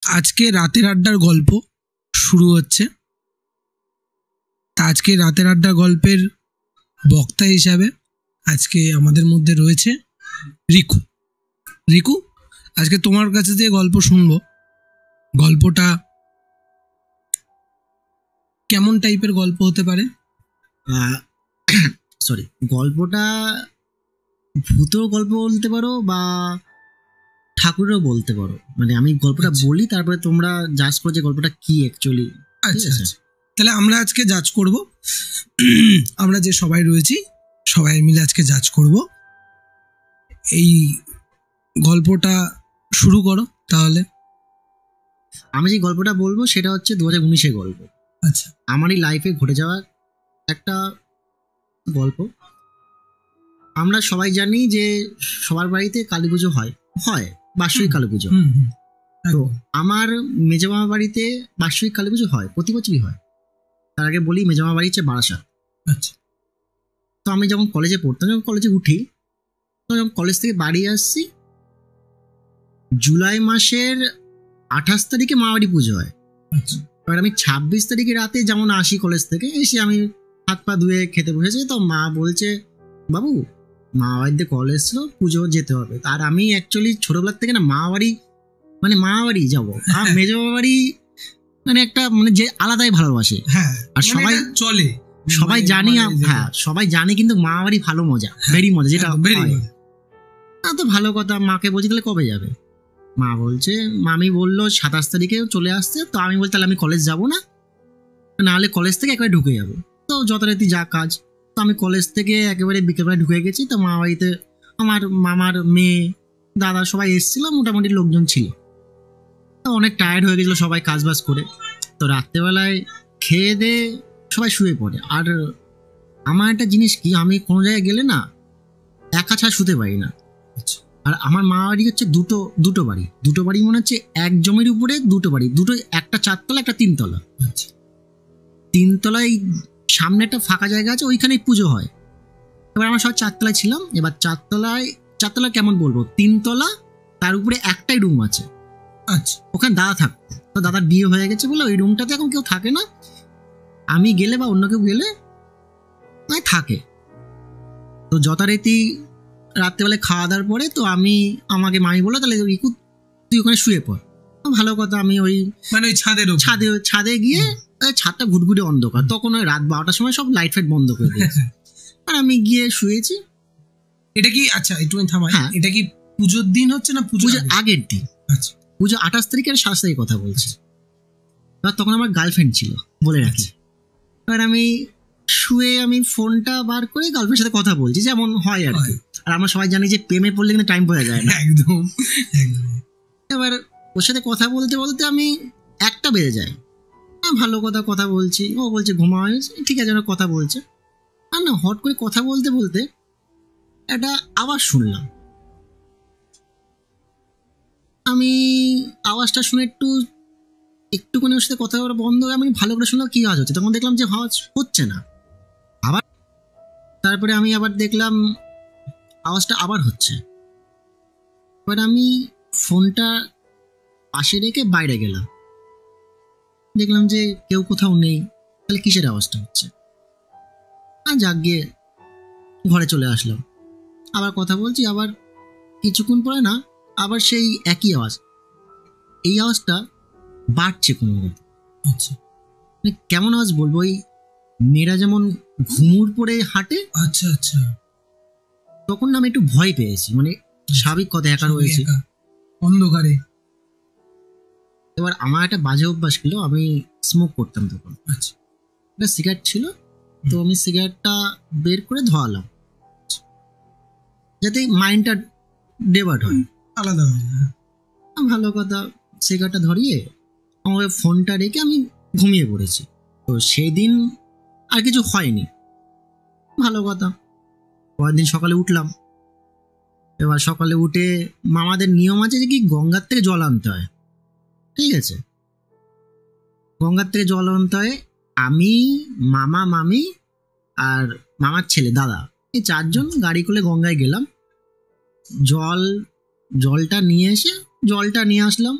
আজকে রাতের আড্ডার গল্প শুরু হচ্ছে। তা আজকে রাতের আড্ডা গল্পের বক্তা হিসাবে আজকে আমাদের মধ্যে রয়েছে রিকু। রিকু, আজকে তোমার কাছে দিয়ে গল্প শুনবো। গল্পটা কেমন টাইপের গল্প হতে পারে? সরি, গল্পটা ভূতের গল্প বলতে পারো বা ঠাকুরেরও বলতে পারো। মানে আমি গল্পটা বলি, তারপরে তোমরা জাজ করো যে গল্পটা কি অ্যাকচুয়ালি। আচ্ছা, তাহলে আমরা আজকে জাজ করব। আমরা যে সবাই রয়েছি সবাই মিলে আজকে জাজ করব। এই গল্পটা শুরু করো তাহলে। আমি যে গল্পটা বলবো সেটা হচ্ছে 2019-এর গল্প। আচ্ছা, আমারই লাইফে ঘটে যাওয়া একটা গল্প। আমরা সবাই জানি যে সবার বাড়িতে কালী পুজো হয়, বার্ষিক কালী পুজো। তো আমার মেজমামা বাড়িতে বার্ষিক কালী পুজো হয়, প্রতি বছরই হয়। তার আগে বলি, মেজমামা বাড়ি হচ্ছে বারাসাত। আচ্ছা। তো আমি যখন কলেজে পড়তাম, যখন কলেজে উঠি, তো যখন কলেজ থেকে বাড়ি আসছি, জুলাই মাসের 28 তারিখে মামাবাড়ি পুজো হয়। এবার আমি 26 তারিখে রাতে যেমন আসি কলেজ থেকে, এসে আমি হাত পা ধুয়ে খেতে বসেছি। তো মা বলছে, বাবু মামাবাড়িতে কল এসছিল, পুজো যেতে হবে। আর আমি অ্যাকচুয়ালি ছোটবেলার থেকে না মামাবাড়ি যাবো, আর মেজ বাড়ি মানে একটা মানে যে আলাদাই ভালোবাসে। হ্যাঁ, আর সবাই চলে, সবাই জানি। হ্যাঁ, সবাই জানে, কিন্তু মামাবাড়ি ভালো মজা, ভেরি মজা, যেটা তো ভালো কথা। মাকে বলছি তাহলে কবে যাবে? মা বলছে, মামি বললো 27 তারিখে চলে আসছে। তো আমি বলছি তাহলে আমি কলেজ যাবো না, নাহলে কলেজ থেকে একেবারে ঢুকে যাবো। তো যথারীতি যা কাজ। তো আমি কলেজ থেকে একেবারে বিকেলবেলা ঢুকে গেছি। তো মামাবাড়িতে আমার মামার মেয়ে, দাদা সবাই এসেছিল, মোটামুটি লোকজন ছিল। তো অনেক টায়ার্ড হয়ে গেছিলো সবাই কাজ বাজ করে। তো রাত্রেবেলায় খেয়ে দিয়ে সবাই শুয়ে পড়ে। আর আমার একটা জিনিস কি, আমি কোনো জায়গায় গেলে না একা ছাড়া শুতে পারি না। আর আমার মা বাড়ি হচ্ছে দুটো বাড়ি মনে হচ্ছে এক জমির উপরে দুটো বাড়ি, একটা 4 তলা, একটা 3 তলা। 3 তলায় সামনে একটা ফাঁকা জায়গা আছে, ওইখানেই পুজো হয়। এবার আমরা সব 4 তলায় ছিলাম। এবার 4 তলা কেমন বলবো, 3 তলা, তার উপরে একটাই রুম আছে। আচ্ছা, ওখানে দাদা থাকতো। তো দাদার বিয়ে হয়ে গেছে বলে ওই রুমটাতে এখন কেউ থাকে না। আমি গেলে বা অন্য কেউ গেলে থাকে। তো যথারীতি রাত্রেবেলায় খাওয়া দাওয়ার পরে তো আমাকে মামি বললো, তাহলে রিকু তুই ওখানে শুয়ে পড়। ভালো কথা। আমি ওই মানে ওই ছাদে গিয়ে, ছাদটা ঘুটঘুটে অন্ধকার, তখন ওই রাত 12টার সময় সব লাইট ফাইট বন্ধ করে দিয়েছে। আর আমি গিয়ে শুয়েছি। এটা কি, আচ্ছা একটু থামাই, এটা কি পুজোর দিন হচ্ছে না পুজোর আগের দিন? আচ্ছা, পুজো 28 তারিখের 27 তারিখের কথা বলছি। এবার তখন আমার গার্লফ্রেন্ড ছিল, বলে রাখি। এবার আমি শুয়ে আমি ফোনটা বার করে গার্লফ্রেন্ডের সাথে কথা বলছি, যেমন হয় আর কি। আর আমরা সবাই জানি যে প্রেমে পড়লে কিন্তু টাইম বোঝা যায় না। একদম। এবার ওর সাথে কথা বলতে বলতে আমি 1টা বেজে যায়। ভালো কথা বলছি, ও বলছে ঘুমা হয়েছে, ঠিক আছে, কথা বলছে। আর না, হট করে কথা বলতে বলতে একটা আওয়াজ শুনলাম। আমি আওয়াজটা শুনে একটুখানি ওর সাথে কথা বলা বন্ধ হয়ে আমি ভালো করে শুনলাম কি আওয়াজ হচ্ছে। তখন দেখলাম যে আওয়াজ হচ্ছে না। আবার তারপরে আমি আবার দেখলাম আওয়াজটা আবার হচ্ছে। এবার আমি ফোনটা পাশে রেখে বাইরে গেলাম, দেখলাম যে কেউ কোথাও নেই। তাহলে কিসের আওয়াজটা হচ্ছে? আর যাক গিয়ে ঘরে চলে আসলাম। আবার কথা বলছি, আবার কিছুক্ষণ পরে না আবার সেই একই আওয়াজ। এই আওয়াজটা বাড়ছে কোনো মতো। আচ্ছা, কেমন আওয়াজ বলবো, ওই মেয়েরা যেমন ঘুমুর পরে হাঁটে। আচ্ছা আচ্ছা। তখন না আমি একটু ভয় পেয়েছি, মানে স্বাভাবিক কথা, একা রয়েছি অন্ধকারে। এবার আমার একটা বাজে অভ্যাস ছিল, আমি স্মোক করতাম তখন। আচ্ছা, একটা সিগারেট ছিল। তো আমি সিগারেটটা বের করে ধোয়ালাম, যাতে মাইন্ডটা ডেভার্ট হয়, আলাদা হয়। ভালো কথা। সিগারেটটা ধরিয়ে আমার ফোনটা রেখে আমি ঘুমিয়ে পড়েছি। তো সেই দিন আর কিছু হয়নি, ভালো কথা। পরের দিন সকালে উঠলাম। এবার সকালে উঠে মামাদের নিয়ম আছে যে কি, গঙ্গার থেকে জল আনতে হয়, ঠিক আছে? গঙ্গার থেকে জল আনতে হয়। আমি, মামা, মামি আর মামার ছেলে দাদা, এই 4 জন গাড়ি করে গঙ্গায় গেলাম। জলটা নিয়ে আসলাম।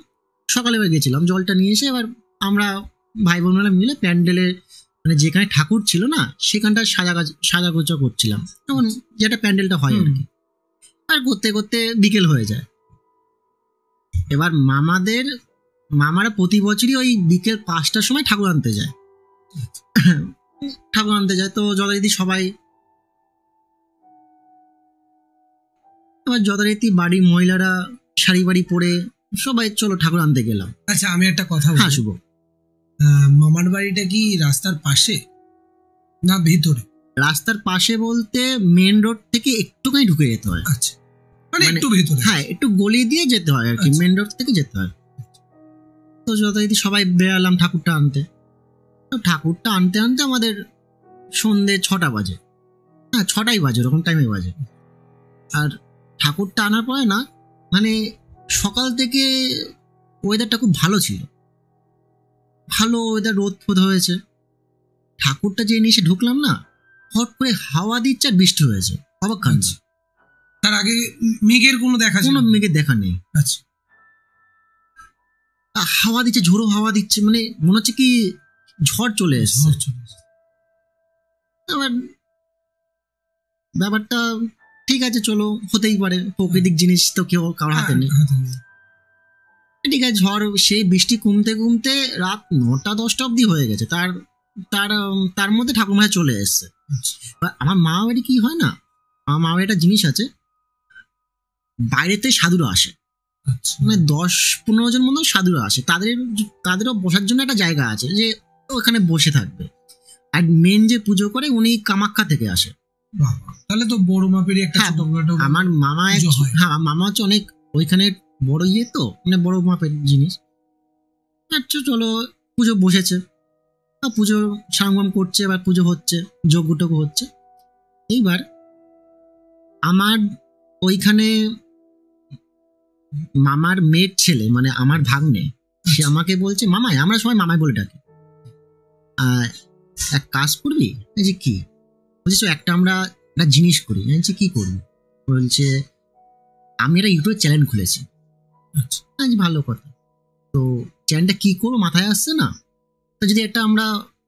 সকালে গেছিলাম জলটা নিয়ে এসে, এবার আমরা ভাই বোনেরা মিলে প্যান্ডেলে মানে যেখানে ঠাকুর ছিল না সেখানটা সাজাগোজা করছিলাম, তখন যেটা প্যান্ডেলটা হয় আর কি। আর করতে করতে বিকেল হয়ে যায়। এবার মামারা প্রতি বছরই ওই বিকেল 5টার সময় ঠাকুর আনতে যায়। তো যথারীতি সবাই, এবার যথারীতি বাড়ির মহিলারা শাড়ি বাড়ি পরে সবাই চলো ঠাকুর আনতে গেলাম। আচ্ছা, আমি একটা কথা বলি। হ্যাঁ শুভ, মামার বাড়িটা কি রাস্তার পাশে না ভিতরে? রাস্তার পাশে বলতে মেন রোড থেকে একটুখানি ঢুকে যেতে হয়। আচ্ছা, মানে একটু ভিতরে? হ্যাঁ, একটু গলি দিয়ে যেতে হয় আর কি, মেন রোড থেকে যেতে হয়। তো যথারীতি সবাই বেরালাম ঠাকুরটা আনতে। তো ঠাকুরটা আনতে আনতে আমাদের সন্ধে 6টা বাজে। হ্যাঁ, 6টাই বাজে, ওরকম টাইমে বাজে। আর ঠাকুরটা আনার পরে না মানে সকাল থেকে ওয়েদারটা খুব ভালো ছিল, ভালো ওয়েদার, রোদ ফোদ হয়েছে। ঠাকুরটা যে নিয়ে এসে ঢুকলাম না, হট করে হাওয়া দিচ্ছে আর বৃষ্টি হয়েছে। অবাক কাণ্ড। তার আগে মেঘের কোনো মেঘের দেখা নেই। আচ্ছা, হাওয়া দিচ্ছে, ঝোড়ো হাওয়া দিচ্ছে, মানে মনে হচ্ছে কি ঝড় চলে এসেছে। এবার ব্যাপারটা ঠিক আছে, চলো হতেই পারে, প্রাকৃতিক জিনিস তো কেউ কারোর হাতে নেই। ঠিক আছে, ঝড় সেই বৃষ্টি কমতে কমতে রাত 9টা-10টা অব্দি হয়ে গেছে। তার মধ্যে ঠাকুরমা চলে এসছে। আমার মা বাড়ি কি হয় না, আমার মা বাড়ি একটা জিনিস আছে, বাইরেতে সাধুরা আসে, মানে 10-15 জন মতো সাধুরা আসে। তাদেরও বসার জন্য একটা জায়গা আছে, যে ওখানে বসে থাকবে। আর মেন যে পুজো করে উনি কামাখ্যা থেকে আসে। তাহলে তো বড় মাপেরই একটা। আমার মামা হচ্ছে অনেক ওইখানে বড় ইয়ে, তো মানে বড় মাপের জিনিস। আচ্ছা চলো, পুজো বসেছে, পুজো সাংগম করছে, এবার পুজো হচ্ছে, যজ্ঞটজ্ঞ হচ্ছে। এইবার আমার ওইখানে মামার মেয়ের ছেলে, মানে আমার ভাগ্নে, সে আমাকে বলছে মামাই, আমরা সবাই মামাই বলে ডাকি, এক কাজ করবি? যে কি? বলছি একটা আমরা একটা জিনিস করি। কি করবি? বলছে আমি একটা ইউটিউব চ্যানেল খুলেছি। আচ্ছা, ভালো কথা। তো চ্যানেলটা কি করবো মাথায় আসছে না, তো যদি একটা আমরা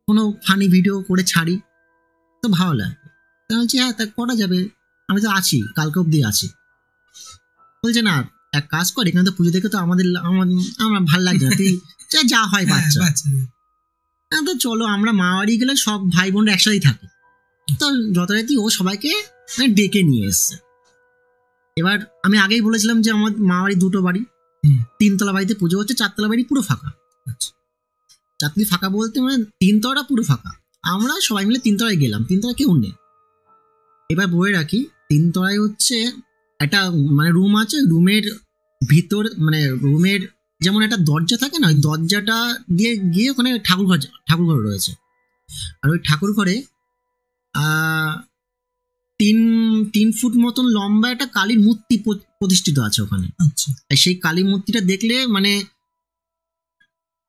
কোনো ফানি ভিডিও করে ছাড়ি তো ভালো লাগবে। তা বলছি হ্যাঁ, তা করা যাবে, আমি তো আছি, কালকে অব্দি আছি। বলছে না, এক কাজ কর, এখানে তো পুজো দেখে তো আমার ভালো লাগছে না, তুই যা হয় বাচ্চা। তো চলো, আমরা মা বাড়ি গেলে সব ভাই বোনরা একসাথেই থাকে। তো যথারীতি ও সবাইকে ডেকে নিয়ে এসছে। এবার আমি আগেই বলেছিলাম যে আমার মা বাড়ি 2টো বাড়ি, 3তলা বাড়িতে পুজো হচ্ছে, 4তলা বাড়ি পুরো ফাঁকা। 4তলা ফাঁকা বলতে মানে 3তলাটা পুরো ফাঁকা। আমরা সবাই মিলে 3তলায় গেলাম, 3তলায় কেউ নেই। এবার বলে রাখি, 3তলায় হচ্ছে একটা মানে রুম আছে, রুমের ভিতর মানে রুমের যেমন একটা দরজা থাকে না, ওই দরজাটা দিয়ে গিয়ে ওখানে ঠাকুর ঘর রয়েছে। আর ওই ঠাকুর ঘরে 3 ফুট মতন লম্বা একটা কালীর মূর্তি প্রতিষ্ঠিত আছে ওখানে। সেই কালী মূর্তিটা দেখলে মানে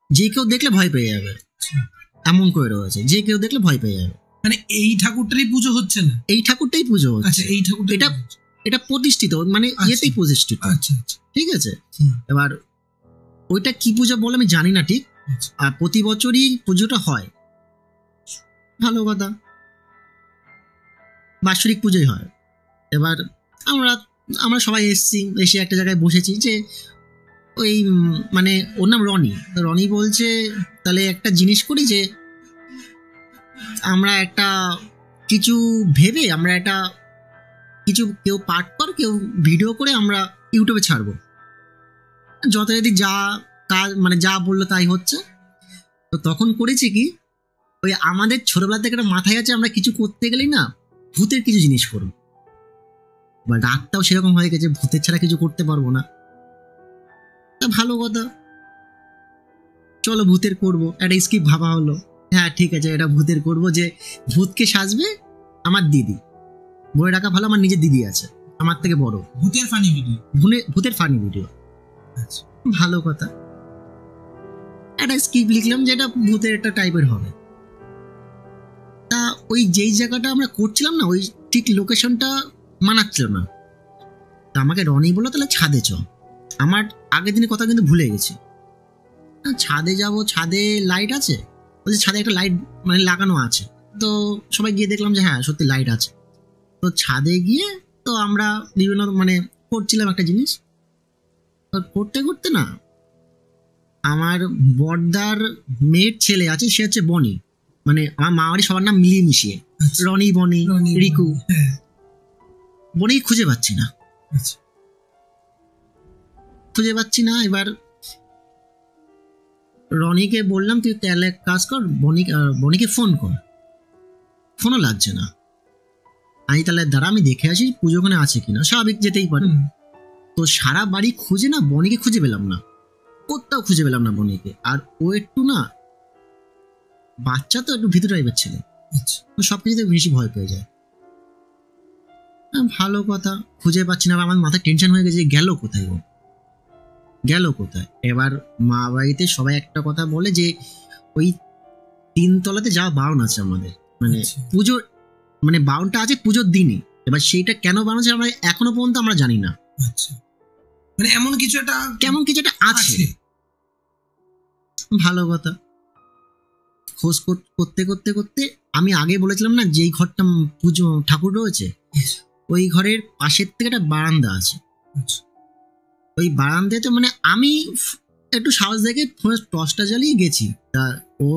যে কেউ দেখলে ভয় পেয়ে যাবে, এমন করে রয়েছে, যে কেউ দেখলে ভয় পেয়ে যাবে। মানে এই ঠাকুরটারই পুজো হচ্ছে না? এই ঠাকুরটাই পুজো হচ্ছে। আচ্ছা, এই ঠাকুরটা এটা প্রতিষ্ঠিত, মানে ইয়েতেই প্রতিষ্ঠিত। আচ্ছা, ঠিক আছে। এবার ওইটা কি পুজো বলে আমি জানি না ঠিক, আর প্রতি বছরই পুজোটা হয়। ভালো কথা, বাৎসরিক পুজোই হয়। এবার আমরা সবাই এসে একটা জায়গায় বসেছি, যে ওই মানে ওর নাম রনি বলছে তাহলে একটা জিনিস করি, যে আমরা একটা কিছু ভেবে আমরা একটা কিছু কেউ পাঠ কর, কেউ ভিডিও করে আমরা ইউটিউবে ছাড়বো। যথারীতি যা কাজ মানে যা বললো তাই হচ্ছে। তো তখন করেছি কি, ওই আমাদের ছোটবেলা থেকে একটা মাথায় আছে, আমরা কিছু করতে গেলেই না ভূতের কিছু জিনিস করবো। বা রাতটাও সেরকম হয়ে গেছে, ভূতের ছাড়া কিছু করতে পারবো না। তা ভালো কথা, চলো ভূতের করবো। একটা স্ক্রিপ্ট ভাবা হলো, হ্যাঁ ঠিক আছে, এটা ভূতের করবো। যে ভূতকে সাজবে আমার দিদি, বলে রাখা ভালো, আমার নিজের দিদি আছে আমার থেকে বড়। ভূতের ফানি ভিডিও। ভালো কথা, একটা স্ক্রিপ্ট লিখলাম যেটা ভূতের একটা টাইপের হবে। তা ওই যেই জায়গাটা আমরা করছিলাম না, ওই ঠিক লোকেশনটা মানাচ্ছিল না। তা আমাকে রনি বললো তাহলে ছাদে চ। আমার আগের দিনের কথা কিন্তু ভুলে গেছি। ছাদে যাব, ছাদে লাইট আছে, বলছে ছাদে একটা লাইট মানে লাগানো আছে। তো সবাই গিয়ে দেখলাম যে হ্যাঁ সত্যি লাইট আছে। তো ছাদে গিয়ে তো আমরা বিভিন্ন মানে করছিলাম একটা জিনিস, করতে করতে না আমার বড়দার মেয়ের ছেলে আছে, সে হচ্ছে বনি, মানে আমার মা বাড়ি সবার নাম মিলিয়ে মিশিয়ে, রনি বনি রিকু। বনি খুঁজে পাচ্ছি না, খুঁজে পাচ্ছি না। এবার রনিকে বললাম তুই তাহলে এক কাজ কর, বনিকে ফোন কর, ফোনও লাগছে না। আমি তাহলে দাঁড়া আমি দেখে আসি পুজো ওখানে আছে কিনা, স্বাভাবিক যেতেই পারে। তো সারা বাড়ি খুঁজে না বনিকে খুঁজে পেলাম না, কোথাও খুঁজে পেলাম না বনিকে। আর ও একটু না বাচ্চা তো একটু ভীতু টাইপের ছেলে, সবকিছুতে বেশি ভয় পেয়ে যায়। ভালো কথা, খুঁজে পাচ্ছি না, আমার মাথায় টেনশন হয়ে গেছে গেল কোথায়, ও গেল কোথায়। এবার মা বাড়িতে সবাই একটা কথা বলে যে ওই 3 তলাতে যাওয়া বারণ আছে আমাদের, মানে পুজো মানে বারণটা আছে পুজোর দিনই। এবার সেইটা কেন বারণ আছে আমরা এখনো পর্যন্ত আমরা জানি না, মানে এমন কিছু একটা কেমন কিছু একটা আছে। ভালো কথা, খোঁজ করতে করতে করতে আমি আগে বলেছিলাম না যেই ঘরটা পুজো ঠাকুর রয়েছে ওই ঘরের পাশের থেকে একটা বারান্দা আছে। ওই বারান্দাতে মানে আমি একটু সাহস দেখে ফোনে টর্চটা জ্বালিয়ে গেছি, তা ও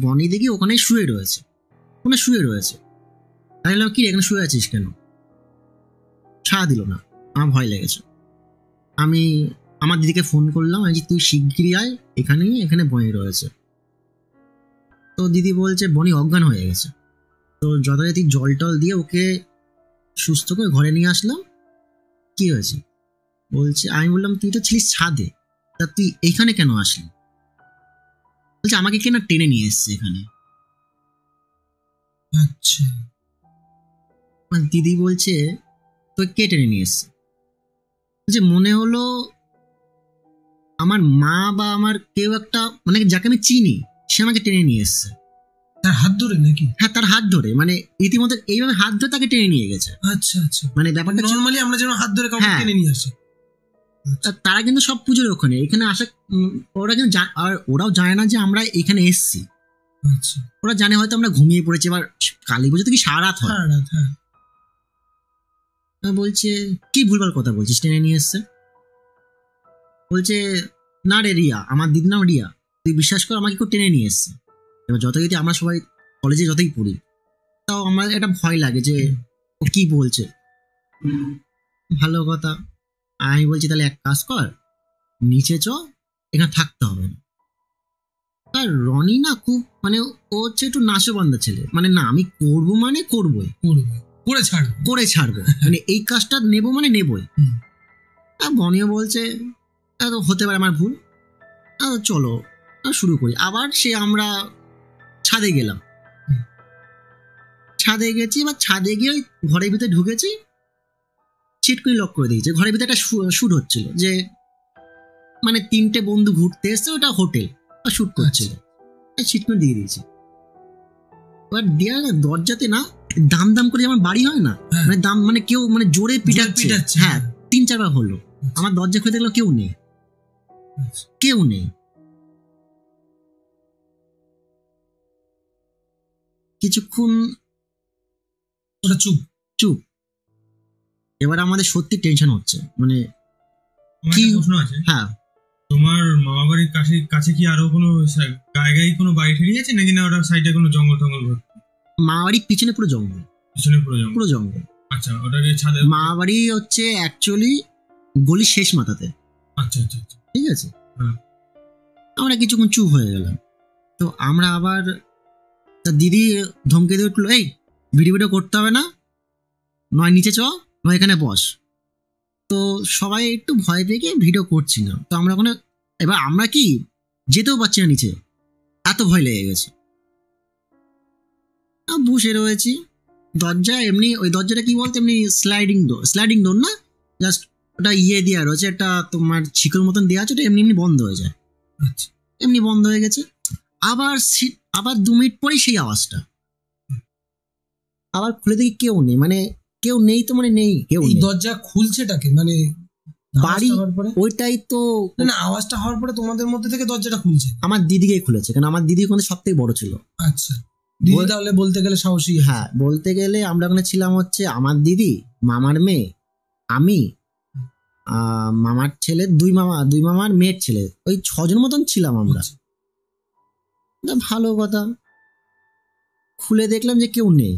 বনি দেখি ওখানে শুয়ে রয়েছে, ওখানে শুয়ে রয়েছে। আমি বললাম কি এখানে শুয়ে আছিস কেন, সাড়া দিল না, আমার ভয় লেগেছে। আমি আমার দিদিকে ফোন করলাম, আমি তুই শিগগিরই আয় এখানে বনি রয়েছে। তো দিদি বলছে বনি অজ্ঞান হয়ে গেছে। তো যথারীতি জল টল দিয়ে ওকে সুস্থ করে ঘরে নিয়ে আসলাম। কি হয়েছে বলছে, আমি বললাম তুই তো ছিলিস ছাদে, তা তুই এইখানে কেন আসলি? বলছে আমাকে কেন টেনে নিয়ে এসছে এখানে। আচ্ছা, দিদি বলছে তো কে টেনে নিয়ে এসছে? বলছে মনে হলো আমার মা বা আমার কেউ একটা মানে যাকে আমি চিনি সে আমাকে টেনে নিয়ে এসছে। তার হাত ধরে নাকি? হ্যাঁ তার হাত ধরে, মানে ইতিমধ্যে এইভাবে হাত ধরে তাকে টেনে নিয়ে গেছে। আচ্ছা আচ্ছা, মানে ব্যাপারটা নরমালি আমরা যেন হাত ধরে কাউকে টেনে নিয়ে আসি। তারা কিন্তু সব পুজোর ওখানে এখানে আসা, ওরা কিন্তু আর ওরাও জানে না যে আমরা এখানে এসছি। আচ্ছা, ওরা জানে হয়তো আমরা ঘুমিয়ে পড়েছি। এবার কালী পুজো তো কি সারা রাত হয়। বলছে কি ভুলভাল কথা বলছিস, টেনে নিয়ে এসছে। বলছে না রে রিয়া, আমার দিদির নাম রিয়া, তুই বিশ্বাস কর আমাকে কেউ টেনে নিয়ে এসছে। এবার যতই আমরা সবাই কলেজে যতই পড়ি তাও আমার একটা ভয় লাগে যে ও কি বলছে। ভালো কথা, আমি বলছি তাহলে এক কাজ কর নিচে চ, এখানে থাকতে হবে না। আর রনি না খুব মানে ও হচ্ছে একটু নাশবান্ধা ছেলে, মানে না আমি করবো মানে করবোই, করে ছাড়বো মানে এই কাজটা নেবো মানে নেবই। আর বনিও বলছে হতে পারে আমার ভুল, চলো শুরু করি। আবার সে আমরা ছাদে গেলাম, ছাদে গেছি। এবার ছাদে গিয়ে ওই ঘরের ভিতরে ঢুকেছি, চিট করে লক করে দিয়েছে। ঘরের ভিতরে একটা শুট হচ্ছিল যে মানে 3টে বন্ধু ঘুরতে এসছে, ওটা হোটেল শুট করছিল, চিট করে দিয়ে দিয়েছি। এবার দেওয়া দরজাতে না দাম দাম করে যেমন বাড়ি হয় না, মানে দাম মানে কেউ মানে জোরে পিটাচ্ছে। হ্যাঁ 3-4 বার হলো। আমার দরজা খুলে দেখলো কেউ নেই, কেউ নেই। কিছুক্ষণ চুপ চুপ। এবার আমাদের সত্যি টেনশন হচ্ছে, মানে কি প্রশ্ন আছে। হ্যাঁ তোমার মামা বাড়ির কাছে কি আরো কোনো জায়গায় কোনো বাড়ি ঠেড়ি আছে নাকি না ওটার সাইডে কোনো জঙ্গল টঙ্গল? মামা বাড়ির পিছনে পুরো জঙ্গল, পিছনে পুরো জঙ্গল। আচ্ছা, ওটাকে ছাদে মামা বাড়ি হচ্ছে অ্যাকচুয়ালি গলির শেষ মাথাতে। আচ্ছা আচ্ছা আচ্ছা, ঠিক আছে। আমরা কিছুক্ষণ চুপ হয়ে গেলাম। তো আমরা আবার দিদি ধমকে দিয়ে উঠলো, এই ভিডিও করতে হবে না, নয় নিচে চ, নয় এখানে বস। তো সবাই একটু ভয় পেয়ে ভিডিও করছি না। তো আমরা ওখানে এবার আমরা কি যেতেও পারছি না নিচে, এত ভয় লেগে গেছে। বসে রয়েছি, দরজা এমনি ওই দরজাটা কি বলতো এমনি স্লাইডিং ডোর না, জাস্ট ওটা দেওয়া রয়েছে, একটা তোমার ছিকল মতন দেওয়া আছে, ওটা এমনি এমনি বন্ধ হয়ে যায়। এমনি বন্ধ হয়ে গেছে। আবার 2 মিনিট পরেই সেই আওয়াজটা, আবার খুলে দেখি কেউ নেই, মানে কেউ নেই তো মানে নেই, কেউ নেই। দরজা খুলছেটাকে মানে বাড়ি আওয়াজটা হওয়ার পরে? ওইটাই তো না না, আওয়াজটা হওয়ার পরে তোমাদের মধ্যে থেকে দরজাটা খুলছে? আমার দিদিকেই খুলেছে, কারণ আমার দিদি ওখানে সব থেকে বড় ছিল। আচ্ছা, দিদি তাহলে বলতে গেলে সাহসী। হ্যাঁ, বলতে গেলে আমরা ওখানে ছিলাম হচ্ছে আমার দিদি, মামার মেয়ে, আমি, মামার ছেলে, দুই মামার মেয়ের ছেলে, ওই 6 জন মতন ছিলাম আমরা। ভালো কথা, খুলে দেখলাম যে কেউ নেই।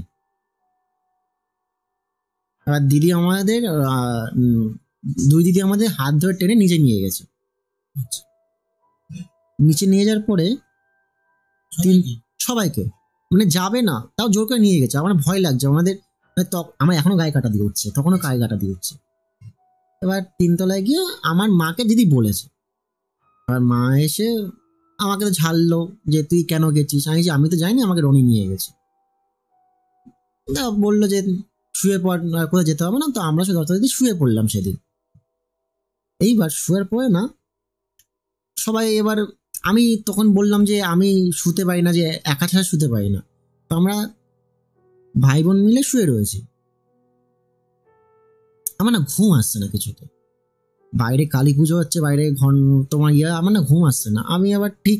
আর দিদি আমাদের দুই দিদি আমাদের হাত ধরে টেনে নিচে নিয়ে গেছে। নিচে নিয়ে যাওয়ার পরে সবাইকে, মানে যাবে না তাও জোর করে নিয়ে গেছে। আমার ভয় লাগছে, আমার এখনো গায়ে কাটা দিয়ে উঠছে, তখনও গায়ে কাটা দিয়ে উঠছে। এবার 3 তলায় গিয়ে আমার মাকে দিদি বলেছে, এবার মা এসে আমাকে তো ঝাড়লো যে তুই কেন গেছিস। আমি তো যাইনি, আমাকে রনি নিয়ে গেছে। বললো যে শুয়ে পড়, কোথায় যেতে হবে না। তো আমরা যথারীতি শুয়ে পড়লাম সেদিন। এইবার শুয়ে পড়ে না সবাই, এবার আমি তখন বললাম যে আমি শুতে পারি না, যে একা ছাড়া শুতে পারি না। তো আমরা ভাই বোন মিলে শুয়ে রয়েছি। আমার না ঘুম আসছে না কিছুতে, বাইরে কালী পুজো হচ্ছে, বাইরে তোমার আমার না ঘুম আসছে না। আমি আবার ঠিক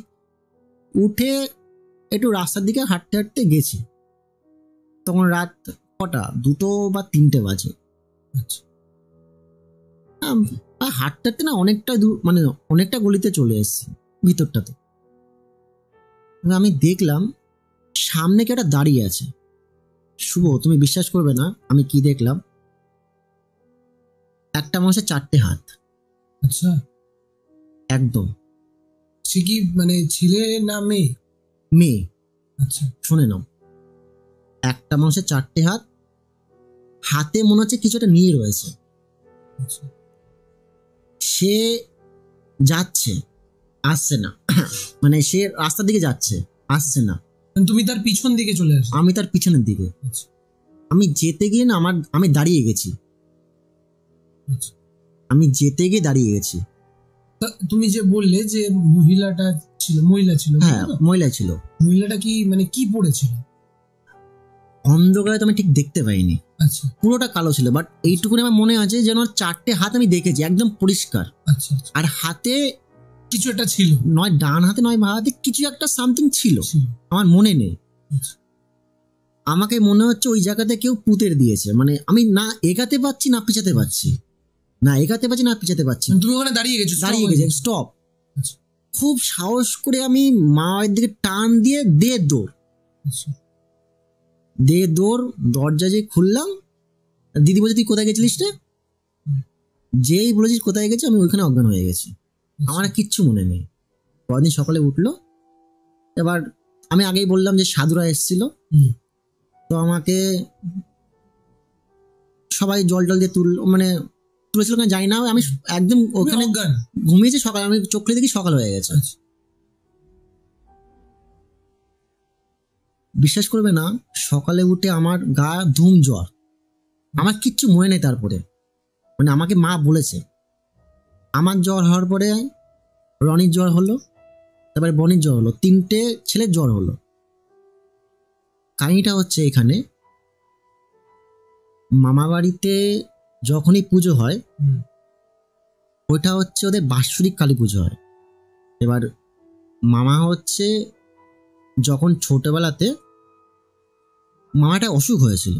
উঠে একটু রাস্তার দিকে হাঁটতে হাঁটতে গেছি। তখন রাত কটা, 2 বা 3টে বাজে। হাঁটতে হাঁটতে না অনেকটা দূর, মানে অনেকটা গলিতে চলে এসেছি ভিতরটাতে। আমি দেখলাম সামনে কেউ একটা দাঁড়িয়ে আছে। শুভ, তুমি বিশ্বাস করবে না আমি কি দেখলাম। একটা মানুষের 4টে হাত। আচ্ছা, একদম। সে কি মানে ছেলে না মেয়ে? মেয়ে। আচ্ছা, শুনে নাও, একটা মানুষের 4টে হাত, হাতে মনে হচ্ছে কিছু একটা নিয়ে রয়েছে। সে যাচ্ছে, আসছে না, মানে সে রাস্তার দিকে যাচ্ছে, আসছে না। তুমি তার পিছন দিকে চলে আসো? আমি তার পিছনের দিকে। আমি যেতে গিয়ে না আমি দাঁড়িয়ে গেছি। আমি যেতে গিয়ে দাঁড়িয়ে গেছি। তুমি যে বললে যে মহিলা ছিল, হ্যাঁ মহিলা ছিল। মহিলাটা কি মানে কি পড়েছিল? অন্ধকারে তো আমি ঠিক দেখতে পাইনি। আচ্ছা, পুরোটা কালো ছিল, বাট এইটুকুনি আমার মনে আছে যেন 4টে হাত আমি দেখেছি একদম পরিষ্কার। আচ্ছা, আর হাতে কিছু একটা ছিল, নয় ডান হাতে নয় বাঁ হাতে, কিছু একটা সামথিং ছিল, আমার মনে নেই। আমাকে মনে হচ্ছে ওই জায়গাতে কেউ পুঁতের দিয়েছে, মানে আমি না এগাতে পারছি না পিছাতে পারছি, না এগাতে পারছি না পিছাতে পারছি। তুমি ওখানে দাঁড়িয়ে গেছো? স্টপ। খুব সাহস করে আমি মায়ের দিকে টান দিয়ে দৌড়, দরজা যে খুললাম। দিদি বলছে তুই কোথায় গেছিলিস রে? যেই বলেছিস কোথায় গেছি, আমি ওইখানে অজ্ঞান হয়ে গেছি। আমার কিচ্ছু মনে নেই। পরদিন সকালে উঠলো, এবার আমি আগেই বললাম যে সাধুরা এসেছিল। তো আমাকে সবাই জল দিয়ে মানে তুলেছিল, জানি না, আমি একদম ওখানে ঘুমিয়েছি। সকালে আমি চোখ খুলে দেখি সকাল হয়ে গেছে। বিশ্বাস করবে না, সকালে উঠে আমার গা ধুম জ্বর, আমার কিচ্ছু মনে নেই। তারপরে মানে আমাকে মা বলেছে, আমার জ্বর হওয়ার পরে রনির জ্বর হলো, তারপরে বনির জ্বর হলো, 3টে ছেলের জ্বর হলো। কাহিনীটা হচ্ছে এখানে, মামা বাড়িতে যখনই পুজো হয়, ওইটা হচ্ছে ওদের বাৎসরিক কালী পুজো হয়। এবার মামা হচ্ছে যখন ছোটবেলাতে মামাটা অসুখ হয়েছিল,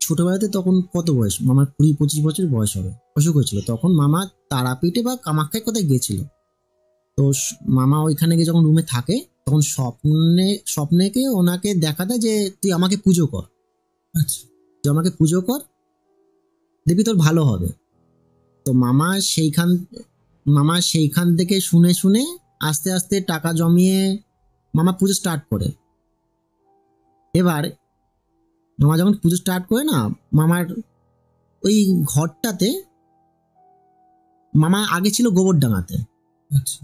ছোটবেলাতে তখন কত বয়স, মামার 20-25 বছর বয়স হবে, অসুখ হয়েছিল। তখন মামা তারাপীঠে বা কামাখ্যায় কোথায় গিয়েছিল। তো মামা ওইখানে গিয়ে যখন রুমে থাকে, তখন স্বপ্নেকে ওনাকে দেখা দেয় যে তুই আমাকে পুজো কর। আচ্ছা, তুই আমাকে পুজো কর, দেখবি তোর ভালো হবে। তো মামা সেইখান থেকে শুনে আস্তে আস্তে টাকা জমিয়ে মামা পুজো স্টার্ট করে। এবার মামা যখন পুজো স্টার্ট করে না, মামার ওই ঘরটাতে, মামা আগে ছিল গোবরডাঙ্গাতে। আচ্ছা,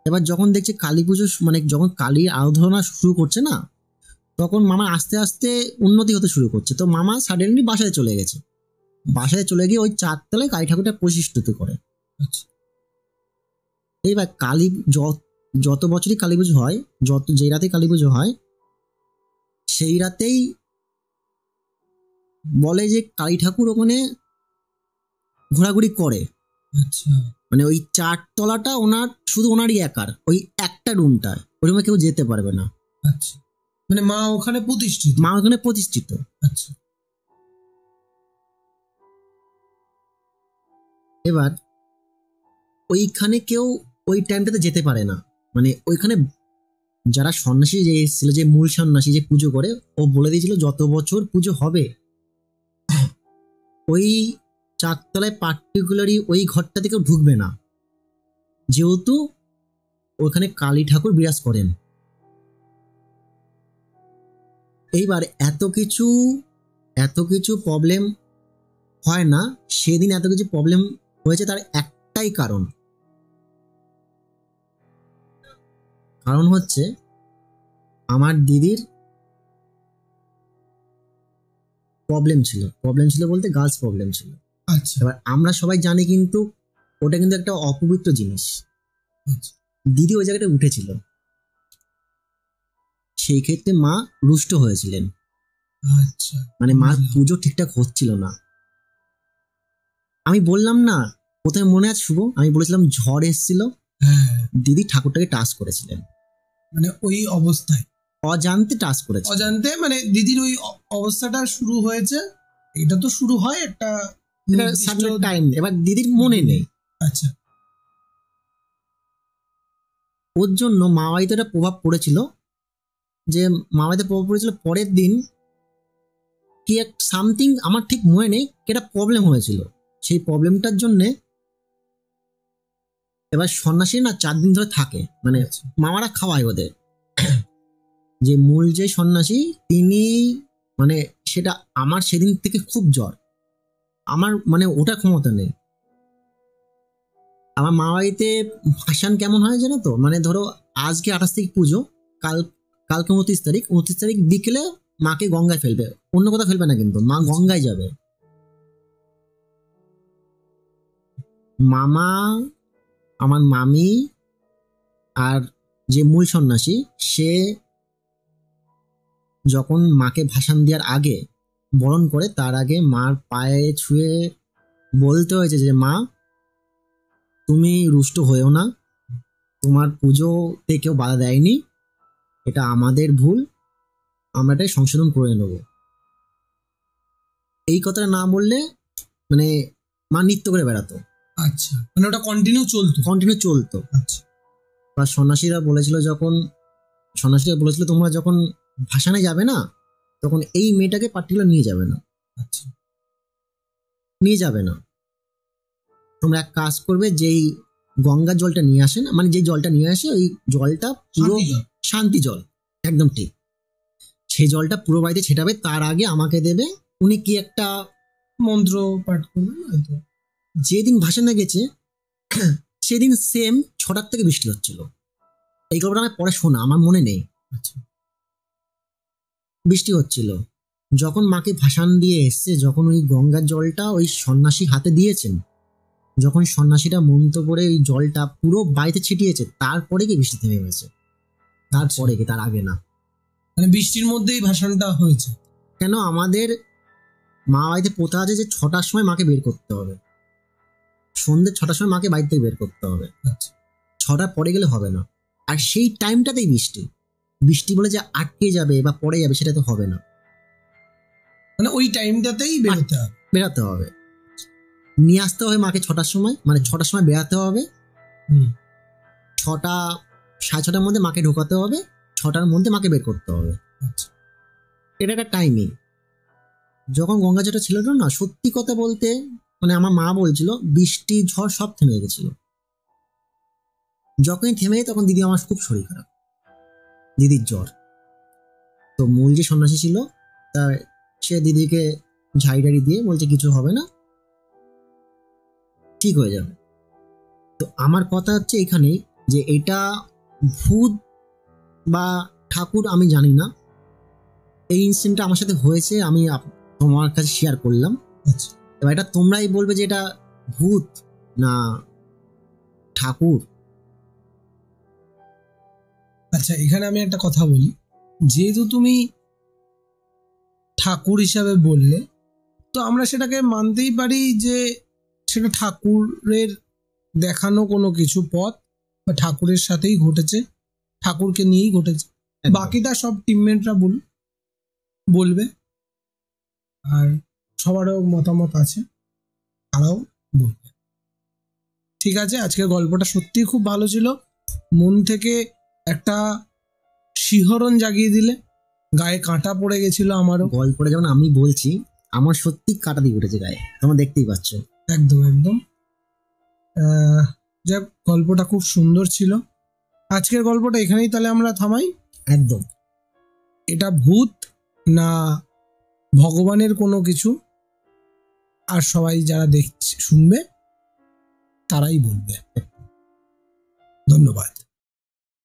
এবার যখন দেখছে কালী পুজো, মানে যখন কালীর আরাধনা শুরু করছে না, তখন মামা আস্তে আস্তে উন্নতি হতে শুরু করছে। তো মামা সাডেনলি বাসায় চলে গেছে। বাসায় চলে গিয়ে ওই 4 তলায় কালী ঠাকুরটা প্রতিষ্ঠিত করে। আচ্ছা, এইবার যত বছরই কালী পুজো হয়, যে রাতে কালী পুজো হয়, সেই রাতেই বলে যে কালী ঠাকুর ওখানে ঘোরাঘুরি করে। আচ্ছা, মানে ওই 4 তলাটা ওনার, শুধু ওনারই একার, ওই একটা রুমটা, ওই রুমে কেউ যেতে পারবে না। আচ্ছা, মানে মা ওখানে প্রতিষ্ঠিত। মা ওখানে প্রতিষ্ঠিত। আচ্ছা, এবার ওইখানে কেউ ওই টাইমটাতে যেতে পারে না। মানে ওইখানে যারা সন্ন্যাসী যে এসেছিল, যে মূল সন্ন্যাসী যে পুজো করে, ও বলে দিয়েছিল যত বছর পুজো হবে ওই 4 তলায় পার্টিকুলারই ওই ঘরটা থেকে ঢুকবে না, যেহেতু ওখানে কালী ঠাকুর বিরাজ করেন। এইবার এত কিছু প্রবলেম হয় না সেদিন। এত কিছু প্রবলেম হয়েছে তার একটাই কারণ হচ্ছে আমার দিদির প্রবলেম ছিল বলতে গার্লস প্রবলেম ছিল। আচ্ছা, এবার আমরা সবাই জানি কিন্তু ওটা কিন্তু একটা অপবিত্র জিনিস। আচ্ছা, দিদি ওই জায়গাটা উঠেছিল, সেই ক্ষেত্রে মা রুষ্ট হয়েছিলেন। আচ্ছা, মানে মার বুঝলাম। পুজো ঠিকঠাক হচ্ছিল না। আমি বললাম না প্রথমে, মনে আছে শুভ, আমি বলেছিলাম ঝড় এসেছিল, হ্যাঁ, দিদি ঠাকুরটাকে টাচ করেছিলেন, মানে ওই অবস্থায় অজান্তে টাচ করেছে। অজান্তে, মানে দিদির ওই অবস্থাটা শুরু হয়েছে। এটা তো শুরু হয় একটা নির্দিষ্ট টাইম, এবার দিদির মনে নেই। আচ্ছা, ওর জন্য মা বাড়িতে একটা প্রভাব পড়েছিল, যে মা বাড়িতে প্রভাব পড়েছিল পরের দিন কি এক সামথিং, আমার ঠিক মনে নেই, কি একটা প্রবলেম হয়েছিল। সেই প্রবলেমটার জন্যে এবার সন্ন্যাসী না 4 দিন ধরে থাকে, মানে আচ্ছা, মামারা খাওয়ায় ওদের। যে মূল যে সন্ন্যাসী তিনি, মানে সেটা আমার সেদিন থেকে খুব জ্বর, আমার মানে ওটা ক্ষমতা নেই। আমার মা বাড়িতে ভাসান কেমন হয় জানো তো, মানে ধরো আজকে 28 তারিখ পুজো, কালকে 29 তারিখ বিকেলে মাকে গঙ্গায় ফেলবে, অন্য কোথাও ফেলবে না, কিন্তু মা গঙ্গায় যাবে। মামা, আমার মামি আর যে মূল সন্ন্যাসী, সে যখন মাকে ভাসান দেওয়ার আগে বরণ করে, তার আগে মার পায়ে ছুঁয়ে বলতে হয়েছে যে মা তুমি রুষ্ট হয়েও না, তোমার পুজোতে কেউ বাধা দেয়নি, এটা আমাদের ভুল, আমরা এটাই সংশোধন করে নেব। এই কথাটা না বললে মানে মা নৃত্য করে বেড়াতো, আচ্ছা, মানে ওটা কন্টিনিউ চলতো। আচ্ছা, বা সন্ন্যাসীরা বলেছিল তোমরা যখন ভাসানে যাবে না, তখন এই মেয়েটাকে পার্টিকুলার নিয়ে যাবে আচ্ছা, না, তোমরা এক কাজ করবে, যেই গঙ্গার জলটা নিয়ে আসে না, মানে যে জলটা নিয়ে আসে ওই জলটা পুরো শান্তি জল। শান্তি জল, একদম ঠিক, সেই জলটা পুরো বাড়িতে ছেটাবে, তার আগে আমাকে দেবে। উনি কি একটা মন্ত্র পাঠ করবেন হয়তো। যেদিন ভাসানে গেছে সেদিন সেম 6টার থেকে বৃষ্টি হচ্ছিল। এই গল্পটা আমি পরে শোনা, আমার মনে নেই। আচ্ছা, বৃষ্টি হচ্ছিল যখন মাকে ভাসান দিয়ে এসছে, যখন ওই গঙ্গার জলটা ওই সন্ন্যাসী হাতে দিয়েছেন, যখন সন্ন্যাসীরা মন্ত্র করে ওই জলটা পুরো বাড়িতে ছিটিয়েছে, তারপরে কি বৃষ্টি থেমে গেছে, তারপরে কি, তার আগে না। মানে বৃষ্টির মধ্যেই ভাসানটা হয়েছে। কেন আমাদের মা বাড়িতে প্রথা আছে যে 6টার সময় মাকে বের করতে হবে, সন্ধ্যে 6টার সময় মাকে বাড়ি থেকে বের করতে হবে, আচ্ছা, 6টার পরে গেলে হবে না। আর সেই টাইমটাতেই বৃষ্টি বলে যে আটকে যাবে বা পরে যাবে, সেটা তো হবে না, মানে ওই টাইমটাতেই বেরাতে হবে, নিয়ে আসতে হবে মাকে 6টার সময়, মানে 6টার সময় বেরাতে হবে, 6টা 6:30টার মধ্যে মাকে ঢোকাতে হবে, 6টার মধ্যে মাকে বের করতে হবে। আচ্ছা, এটা একটা টাইমিং। যখন গঙ্গা জলটা ছিল না, সত্যি কথা বলতে মানে আমার মা বলছিল বৃষ্টি ঝড় সব থেমে গেছিল। যখনই থেমে যায় তখন দিদি আমার খুব শরীর খারাপ, দিদির জ্বর। তো মূল যে সন্ন্যাসী ছিল তার, সে দিদিকে ঝাড়ি দিয়ে বলছে কিছু হবে না, ঠিক হয়ে যাবে। তো আমার কথা হচ্ছে এখানেই, যে এটা ভূত বা ঠাকুর আমি জানি না, এই ইনসিডেন্টটা আমার সাথে হয়েছে, আমি তোমার কাছে শেয়ার করলাম। আচ্ছা, এবার এটা তোমরাই বলবে যে এটা ভূত না ঠাকুর। আচ্ছা, এখানে আমি একটা কথা বলি, যেহেতু তুমি ঠাকুর হিসাবে বললে, তো আমরা সেটাকে মানতেই পারি যে সেটা ঠাকুরের দেখানো কোনো কিছু পথ বা ঠাকুরের সাথেই ঘটেছে, ঠাকুরকে নিয়েই ঘটেছে। একদম। বাকিটা সব টিমমেটরা বলবে, আর সবারও মতামত আছে, তারাও বলবে। ঠিক আছে, আজকের গল্পটা সত্যিই খুব ভালো ছিল, মন থেকে একটা শিহরণ জাগিয়ে দিলে, গায়ে কাঁটা পড়ে গেছিল আমারও। গল্পটা যেমন আমি বলছি, আমার সত্যি কাটা দিয়ে উঠেছে গায়ে, তোমরা দেখতেই পাচ্ছ। একদম একদম। যাক, গল্পটা খুব সুন্দর ছিল। আজকের গল্পটা এখানেই তাহলে আমরা থামাই। একদম। এটা ভূত না ভগবানের কোনো কিছু, আর সবাই যারা দেখছে শুনবে তারাই বলবে। ধন্যবাদ।